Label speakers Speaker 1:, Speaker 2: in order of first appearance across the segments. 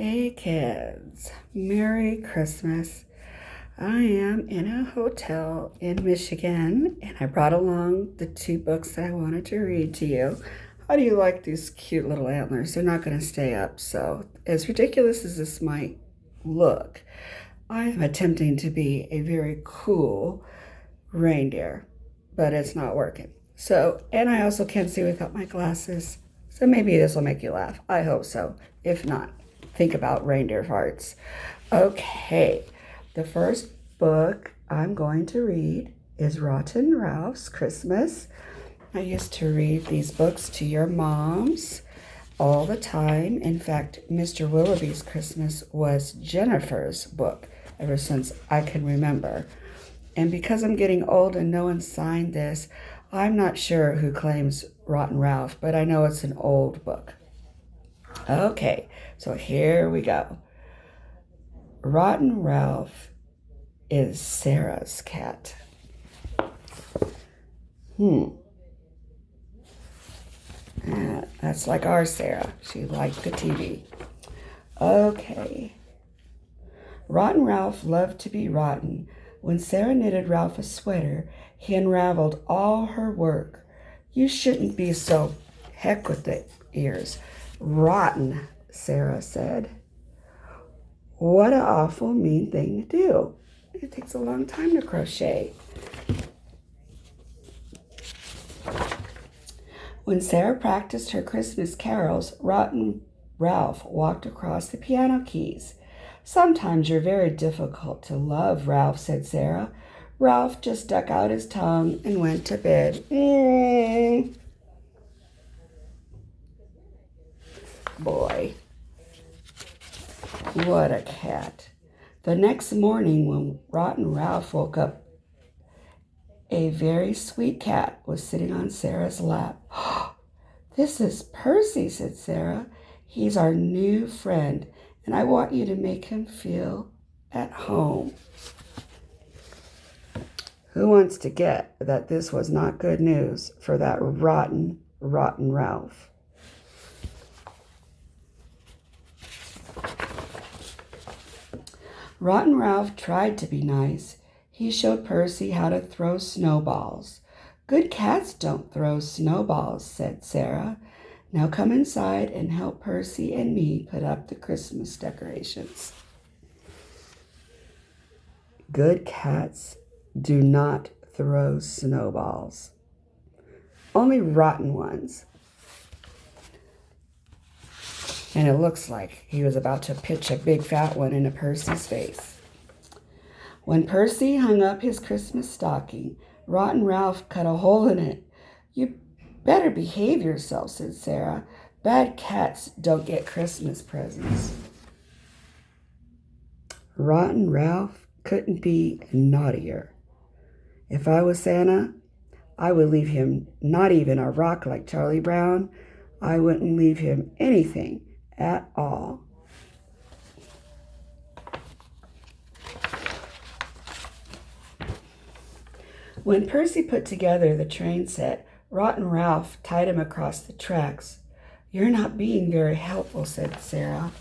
Speaker 1: Hey kids, Merry Christmas. I am in a hotel in Michigan and I brought along the two books that I wanted to read to you. How do you like these cute little antlers? They're not going to stay up, so as ridiculous as this might look, I am attempting to be a very cool reindeer, but it's not working. So, and I also can't see without my glasses. So maybe this will make you laugh. I hope so. If not, think about reindeer farts. Okay, the first book I'm going to read is Rotten Ralph's Christmas. I used to read these books to your moms all the time. In fact, Mr. Willoughby's Christmas was Jennifer's book ever since I can remember. And because I'm getting old and no one signed this, I'm not sure who claims Rotten Ralph, but I know it's an old book. Okay, so here we go. Rotten Ralph is Sarah's cat. That's like our Sarah. She liked the TV. Okay. Rotten Ralph loved to be rotten. When Sarah knitted Ralph a sweater, he unraveled all her work. You shouldn't be so heck with the ears. Rotten, Sarah said. What an awful mean thing to do. It takes a long time to crochet. When Sarah practiced her Christmas carols, Rotten Ralph walked across the piano keys. Sometimes you're very difficult to love, Ralph, said Sarah. Ralph just stuck out his tongue and went to bed. Boy, what a cat. The next morning when Rotten Ralph woke up, a very sweet cat was sitting on Sarah's lap. This is Percy, said Sarah. He's our new friend, and I want you to make him feel at home. Who wants to get that this was not good news for that rotten Ralph? Rotten Ralph tried to be nice. He showed Percy how to throw snowballs. Good cats don't throw snowballs, said Sarah. Now come inside and help Percy and me put up the Christmas decorations. Good cats do not throw snowballs. Only rotten ones. And it looks like he was about to pitch a big fat one into Percy's face. When Percy hung up his Christmas stocking, Rotten Ralph cut a hole in it. You better behave yourself, said Sarah. Bad cats don't get Christmas presents. Rotten Ralph couldn't be naughtier. If I was Santa, I would leave him not even a rock like Charlie Brown. I wouldn't leave him anything at all. When Percy put together the train set, Rotten Ralph tied him across the tracks. You're not being very helpful, said Sarah.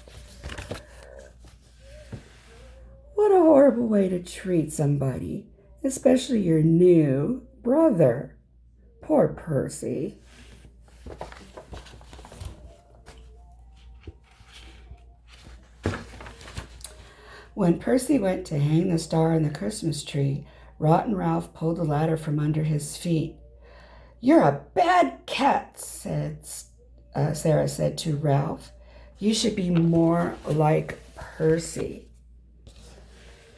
Speaker 1: What a horrible way to treat somebody, especially your new brother. Poor Percy. When Percy went to hang the star on the Christmas tree, Rotten Ralph pulled the ladder from under his feet. You're a bad cat, Sarah said to Ralph. You should be more like Percy.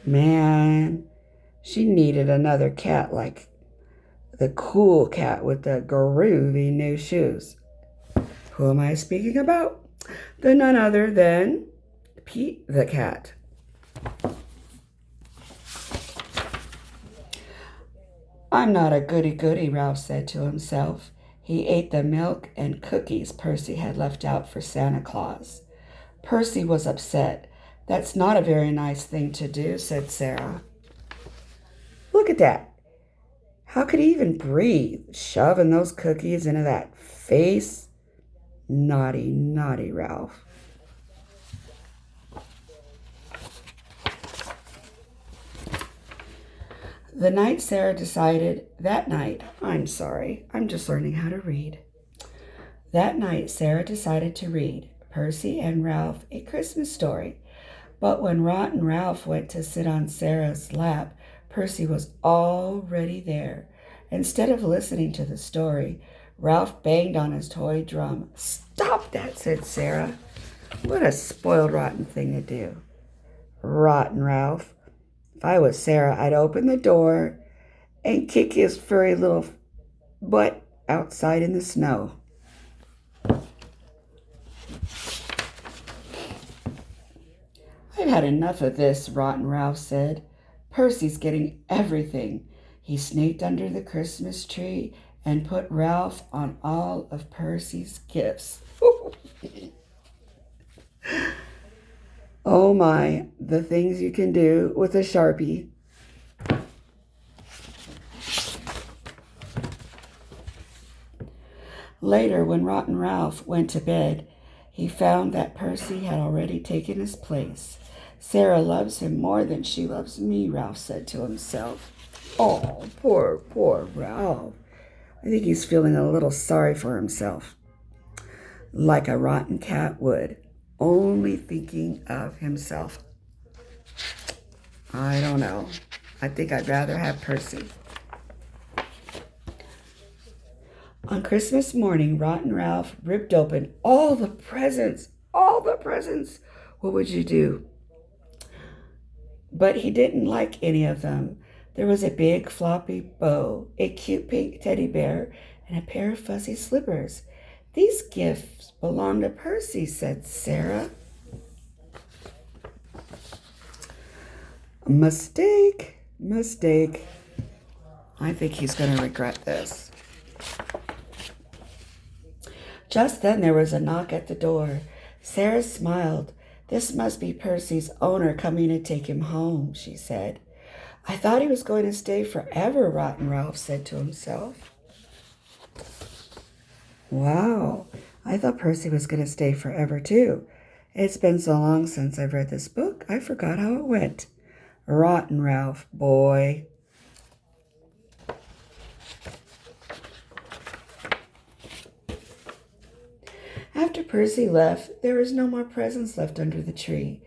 Speaker 1: Man, she needed another cat like the cool cat with the groovy new shoes. Who am I speaking about? The none other than Pete the cat. I'm not a goody-goody, Ralph said to himself. He ate the milk and cookies Percy had left out for Santa Claus. Percy was upset. That's not a very nice thing to do, said Sarah. Look at that. How could he even breathe, shoving those cookies into that face? Naughty, naughty Ralph. I'm sorry, I'm just learning how to read. That night, Sarah decided to read Percy and Ralph a Christmas story. But when Rotten Ralph went to sit on Sarah's lap, Percy was already there. Instead of listening to the story, Ralph banged on his toy drum. "Stop that," said Sarah. "What a spoiled, rotten thing to do." "Rotten Ralph. If I was Sarah, I'd open the door and kick his furry little butt outside in the snow." "I've had enough of this," Rotten Ralph said. "Percy's getting everything." He sneaked under the Christmas tree and put Ralph on all of Percy's gifts. Oh my, the things you can do with a Sharpie. Later, when Rotten Ralph went to bed, he found that Percy had already taken his place. "Sarah loves him more than she loves me," Ralph said to himself. "Oh, poor Ralph." I think he's feeling a little sorry for himself, like a rotten cat would, only thinking of himself. I don't know. I think I'd rather have Percy. On Christmas morning, Rotten Ralph ripped open all the presents. All the presents. What would you do? But he didn't like any of them. There was a big floppy bow, a cute pink teddy bear, and a pair of fuzzy slippers. "These gifts belong to Percy," said Sarah. Mistake. I think he's going to regret this. Just then there was a knock at the door. Sarah smiled. "This must be Percy's owner coming to take him home," she said. "I thought he was going to stay forever," Rotten Ralph said to himself. Wow, I thought Percy was going to stay forever too. It's been so long since I've read this book, I forgot how it went. Rotten Ralph, boy. After Percy left, there was no more presents left under the tree.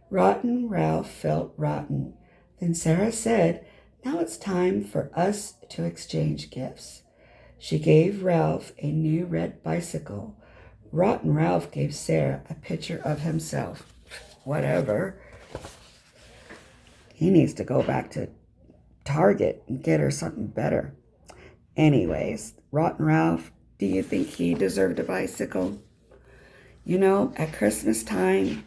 Speaker 1: Rotten Ralph felt rotten. Then Sarah said, "Now it's time for us to exchange gifts." She gave Ralph a new red bicycle. Rotten Ralph gave Sarah a picture of himself. Whatever. He needs to go back to Target and get her something better. Anyways, Rotten Ralph, do you think he deserved a bicycle? You know, at Christmas time,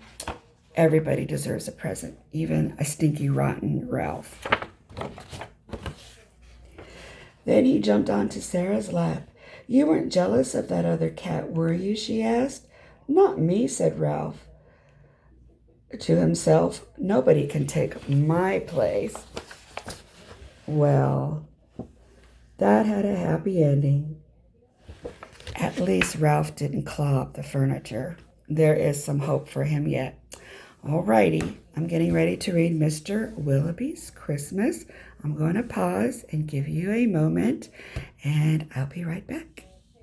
Speaker 1: everybody deserves a present, even a stinky, rotten Ralph. Then he jumped onto Sarah's lap. "You weren't jealous of that other cat, were you?" she asked. "Not me," said Ralph to himself. "Nobody can take my place." Well, that had a happy ending. At least Ralph didn't claw up the furniture. There is some hope for him yet. Alrighty, I'm getting ready to read Mr. Willoughby's Christmas. I'm going to pause and give you a moment, and I'll be right back.